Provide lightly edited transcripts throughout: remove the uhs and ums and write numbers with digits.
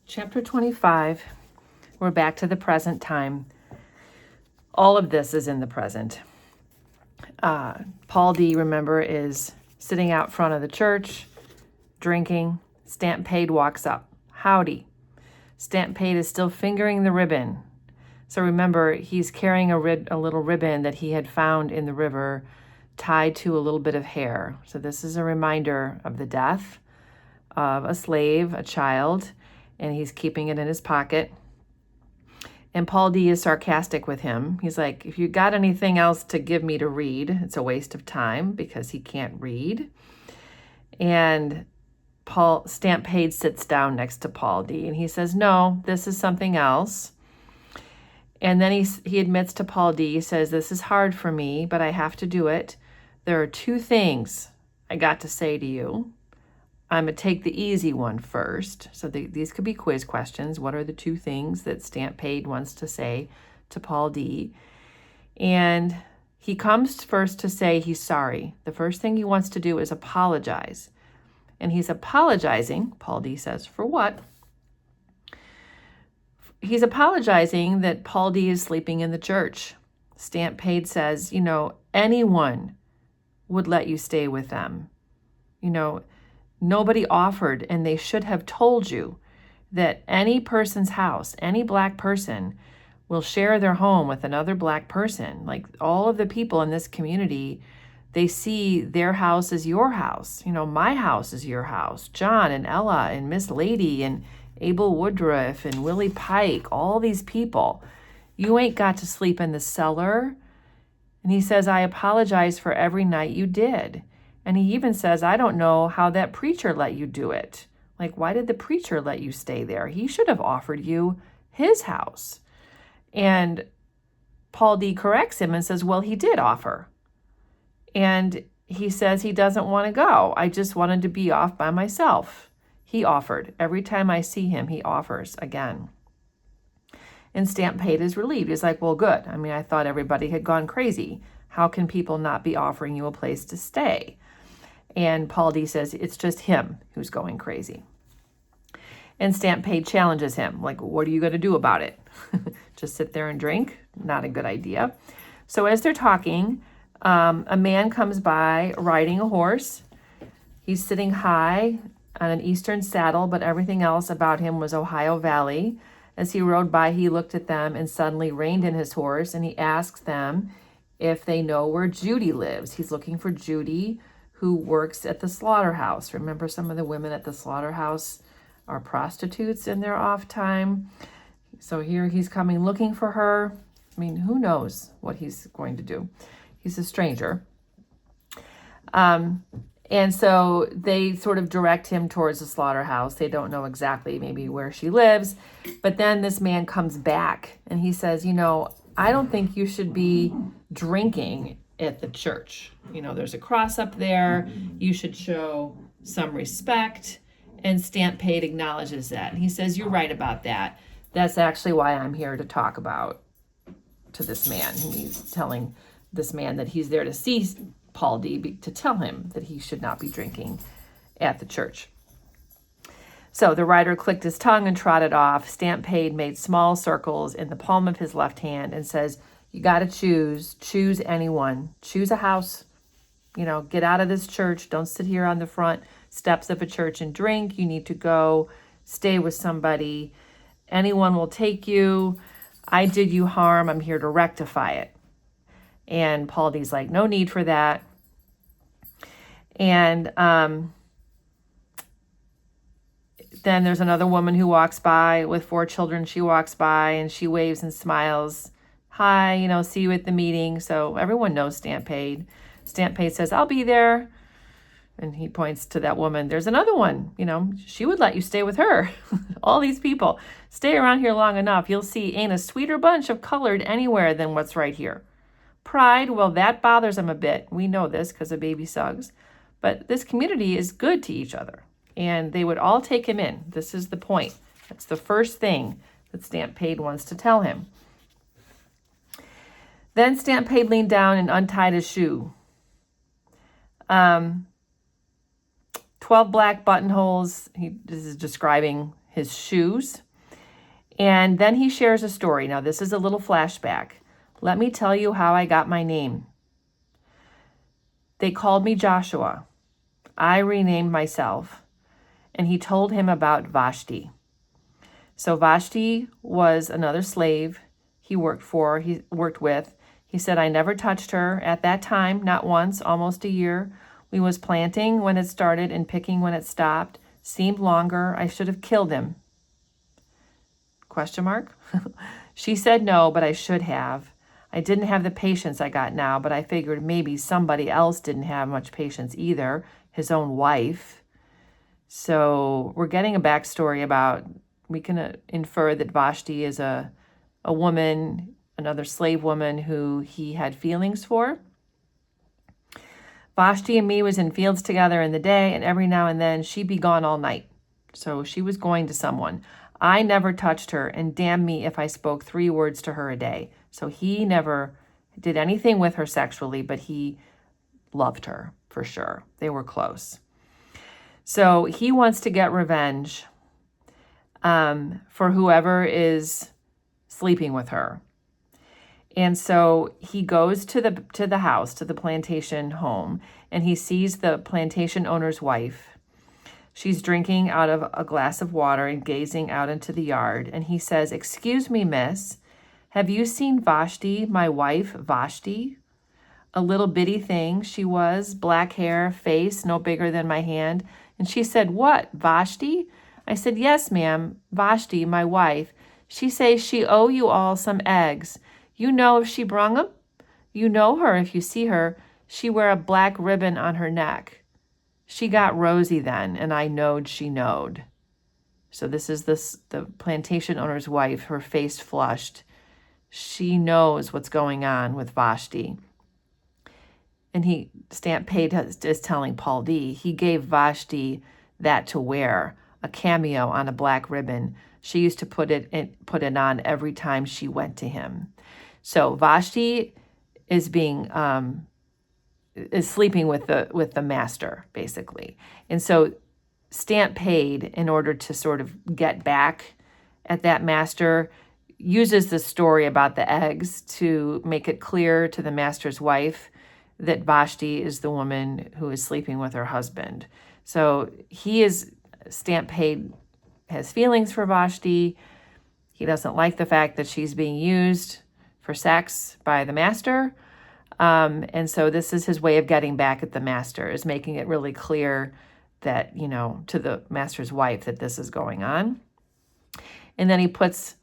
Chapter 25, we're back to the present time. All of this is in the present. Paul D, remember, is sitting out front of the church, drinking. Stampede walks up. Howdy. Stampede is still fingering the ribbon. So remember, he's carrying a little ribbon that he had found in the river tied to a little bit of hair. So this is a reminder of the death of a slave, a child, and he's keeping it in his pocket. And Paul D is sarcastic with him. He's like, if you got anything else to give me to read, it's a waste of time because he can't read. And Stampede sits down next to Paul D and he says, no, this is something else. And then he admits to Paul D, he says, this is hard for me, but I have to do it. There are two things I got to say to you. I'm going to take the easy one first. So these could be quiz questions. What are the two things that Stampede wants to say to Paul D? And he comes first to say he's sorry. The first thing he wants to do is apologize. And he's apologizing, Paul D says, for what? He's apologizing that Paul D is sleeping in the church. Stampede says, anyone would let you stay with them. Nobody offered, and they should have told you that any person's house, any black person, will share their home with another black person. Like all of the people in this community, they see their house as your house. My house is your house. John and Ella and Miss Lady and Abel Woodruff and Willie Pike, all these people. You ain't got to sleep in the cellar. And he says, I apologize for every night you did. And he even says, I don't know how that preacher let you do it. Like, why did the preacher let you stay there? He should have offered you his house. And Paul D corrects him and says, well, he did offer. And he says he doesn't want to go. I just wanted to be off by myself. He offered. Every time I see him, he offers again. And Stampede is relieved. He's like, well, good. I thought everybody had gone crazy. How can people not be offering you a place to stay? And Paul D says, it's just him who's going crazy. And Stampede challenges him, like, what are you going to do about it? Just sit there and drink? Not a good idea. So as they're talking, a man comes by riding a horse. He's sitting high on an eastern saddle, but everything else about him was Ohio Valley. As he rode by, he looked at them and suddenly reined in his horse, and he asks them if they know where Judy lives. He's looking for Judy, who works at the slaughterhouse. Remember, some of the women at the slaughterhouse are prostitutes in their off time. So here he's coming looking for her. Who knows what he's going to do? He's a stranger. And so they sort of direct him towards the slaughterhouse. They don't know exactly maybe where she lives. But then this man comes back and he says, I don't think you should be drinking at the church. There's a cross up there. You should show some respect. And Stampede acknowledges that. And he says, you're right about that. That's actually why I'm here to talk to this man. And he's telling this man that he's there to see Paul D to tell him that he should not be drinking at the church. So the rider clicked his tongue and trotted off. Stampede made small circles in the palm of his left hand and says, you got to choose anyone, choose a house, get out of this church. Don't sit here on the front steps of a church and drink. You need to go stay with somebody. Anyone will take you. I did you harm. I'm here to rectify it. And Paul D's like, no need for that. And then there's another woman who walks by with 4 children. She walks by and she waves and smiles. Hi, see you at the meeting. So everyone knows Stampede. Stampede says, I'll be there. And he points to that woman. There's another one, she would let you stay with her. All these people. Stay around here long enough. You'll see ain't a sweeter bunch of colored anywhere than what's right here. Pride, well, that bothers them a bit. We know this because of baby Suggs. But this community is good to each other. And they would all take him in. This is the point. That's the first thing that Stampede wants to tell him. Then Stampede leaned down and untied his shoe. 12 black buttonholes. This is describing his shoes. And then he shares a story. Now, this is a little flashback. Let me tell you how I got my name. They called me Joshua. I renamed myself. And he told him about Vashti. So Vashti was another slave he worked with. He said, I never touched her at that time, not once, almost a year. We was planting when it started and picking when it stopped. Seemed longer. I should have killed him. Question mark? She said no, but I should have. I didn't have the patience I got now, but I figured maybe somebody else didn't have much patience either, his own wife. So we're getting a backstory about, we can infer that Vashti is a woman, another slave woman who he had feelings for. Vashti and me was in fields together in the day, and every now and then she'd be gone all night. So she was going to someone. I never touched her, and damn me if I spoke 3 words to her a day. So he never did anything with her sexually, but he loved her for sure. They were close. So he wants to get revenge for whoever is sleeping with her. And so he goes to the house, to the plantation home, and he sees the plantation owner's wife. She's drinking out of a glass of water and gazing out into the yard. And he says, excuse me, miss, have you seen Vashti, my wife, Vashti? A little bitty thing she was, black hair, face no bigger than my hand. And she said, what, Vashti? I said, yes, ma'am, Vashti, my wife. She says she owe you all some eggs. You know if she brung 'em? You know her if you see her. She wear a black ribbon on her neck. She got rosy then, and I knowed she knowed. So this is the plantation owner's wife, her face flushed. She knows what's going on with Vashti. And Stamp Paid is telling Paul D, he gave Vashti that to wear, a cameo on a black ribbon. She used to put it on every time she went to him. So Vashti is sleeping with the master, basically. And so Stamp Paid, in order to sort of get back at that master, uses the story about the eggs to make it clear to the master's wife that Vashti is the woman who is sleeping with her husband. So Stamp Paid has feelings for Vashti. He doesn't like the fact that she's being used for sex by the master. And so this is his way of getting back at the master, is making it really clear that, to the master's wife that this is going on. And then he puts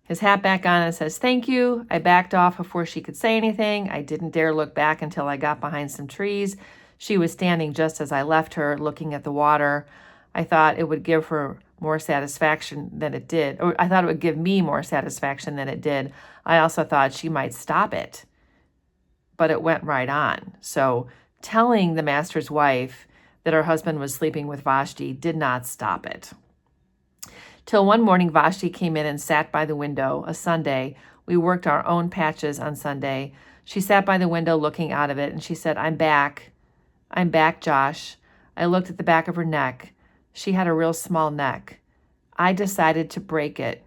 his hat back on and says, thank you. I backed off before she could say anything. I didn't dare look back until I got behind some trees. She was standing just as I left her, looking at the water. I thought it would give her more satisfaction than it did. Or I thought it would give me more satisfaction than it did. I also thought she might stop it. But it went right on. So telling the master's wife that her husband was sleeping with Vashti did not stop it. Till one morning, Vashti came in and sat by the window, a Sunday. We worked our own patches on Sunday. She sat by the window looking out of it, and she said, I'm back. I'm back, Josh. I looked at the back of her neck. She had a real small neck. I decided to break it,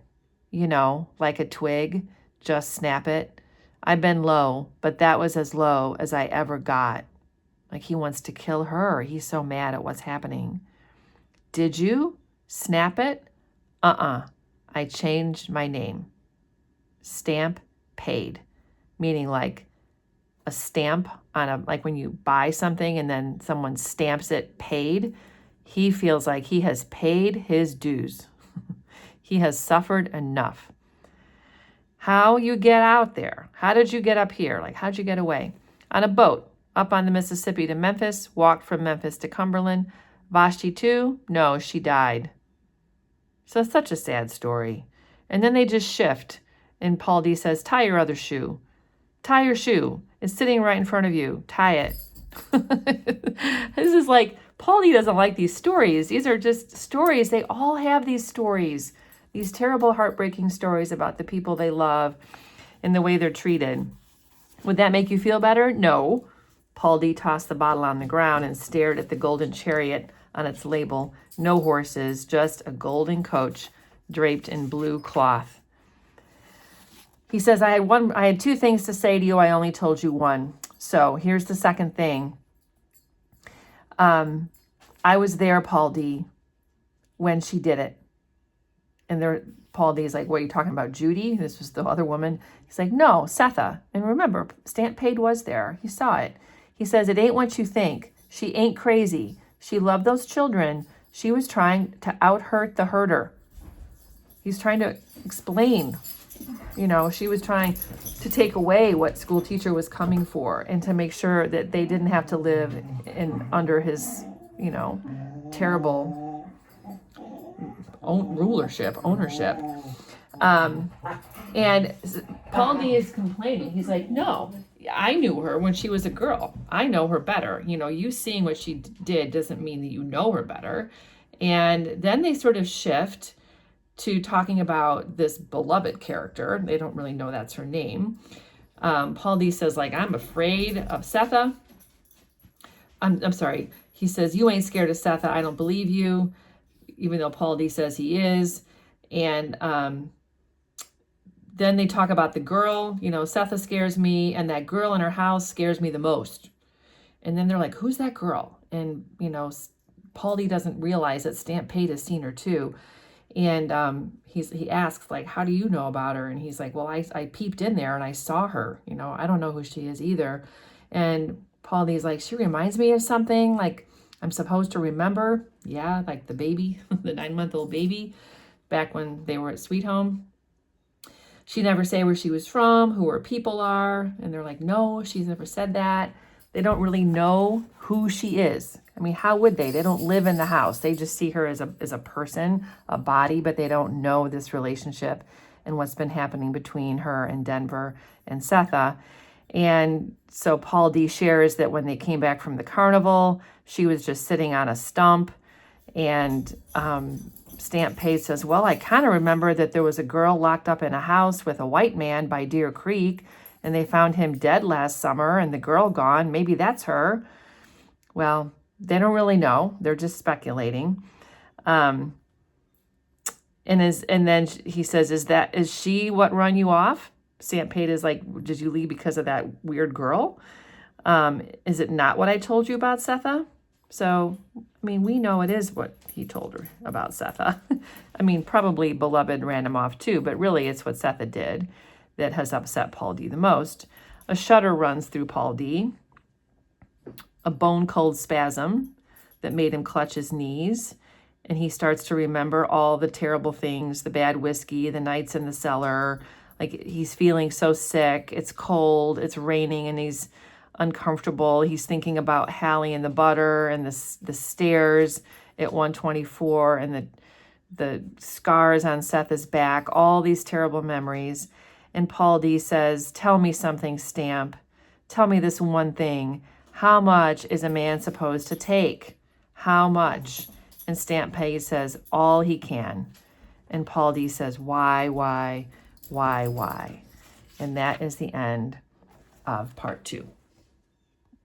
like a twig, just snap it. I've been low, but that was as low as I ever got. Like he wants to kill her. He's so mad at what's happening. Did you snap it? I changed my name. Stamp Paid, meaning like a stamp on like when you buy something and then someone stamps it paid. He feels like he has paid his dues. He has suffered enough. How you get out there? How did you get up here? Like, how'd you get away? On a boat, up on the Mississippi to Memphis, walked from Memphis to Cumberland. Vashti too? No, she died. So it's such a sad story. And then they just shift. And Paul D says, tie your other shoe. Tie your shoe. It's sitting right in front of you. Tie it. This is like, Paul D doesn't like these stories. These are just stories. They all have these stories. These terrible, heartbreaking stories about the people they love and the way they're treated. Would that make you feel better? No. Paul D tossed the bottle on the ground and stared at the golden chariot on its label. No horses, just a golden coach draped in blue cloth. He says, I had two things to say to you. I only told you one. So here's the second thing. I was there, Paul D, when she did it. And Paul D is like, what are you talking about, Judy? This was the other woman. He's like, no, Sethe. And remember, Stamp Paid was there. He saw it. He says, it ain't what you think. She ain't crazy. She loved those children. She was trying to out-hurt the herder. He's trying to explain, she was trying to take away what school teacher was coming for and to make sure that they didn't have to live under his, terrible ownership. And Paul D is complaining. He's like, no, I knew her when she was a girl. I know her better. You seeing what she did doesn't mean that you know her better. And then they sort of shift to talking about this beloved character. They don't really know that's her name. Paul D says, like, I'm afraid of Sethe. I'm sorry. He says, you ain't scared of Sethe. I don't believe you, even though Paul D says he is. And then they talk about the girl. Sethe scares me, and that girl in her house scares me the most. And then they're like, who's that girl? And, Paul D doesn't realize that Stamp Paid has seen her too. And he asks, like, how do you know about her? And he's like, well, I peeped in there and I saw her. I don't know who she is either. And Paul D's like, she reminds me of something, like I'm supposed to remember. Yeah, like the baby, the 9-month-old baby, back when they were at Sweet Home. She never say where she was from, who her people are. And they're like, no, she's never said that. They don't really know who she is. I mean, how would they? They don't live in the house. They just see her as a person, a body, but they don't know this relationship and what's been happening between her and Denver and Sethe. And so Paul D shares that when they came back from the carnival, she was just sitting on a stump. And Stamp Paid says, well, I kind of remember that there was a girl locked up in a house with a white man by Deer Creek, and they found him dead last summer and the girl gone. Maybe that's her. Well, they don't really know. They're just speculating. And then he says, is she what run you off? Stamp Paid is like, did you leave because of that weird girl? Is it not what I told you about Sethe? So, I mean, we know it is what he told her about Sethe. I mean, probably Beloved ran him off too, but really it's what Sethe did that has upset Paul D the most. A shudder runs through Paul D. A bone-cold spasm that made him clutch his knees. And he starts to remember all the terrible things, the bad whiskey, the nights in the cellar. Like, he's feeling so sick. It's cold, it's raining, and he's uncomfortable. He's thinking about Hallie and the butter and the stairs at 124 and the scars on Sethe's back, all these terrible memories. And Paul D says, tell me something, Stamp. Tell me this one thing. How much is a man supposed to take? How much? And Stamp Paid says, all he can. And Paul D says, why? And that is the end of part 2.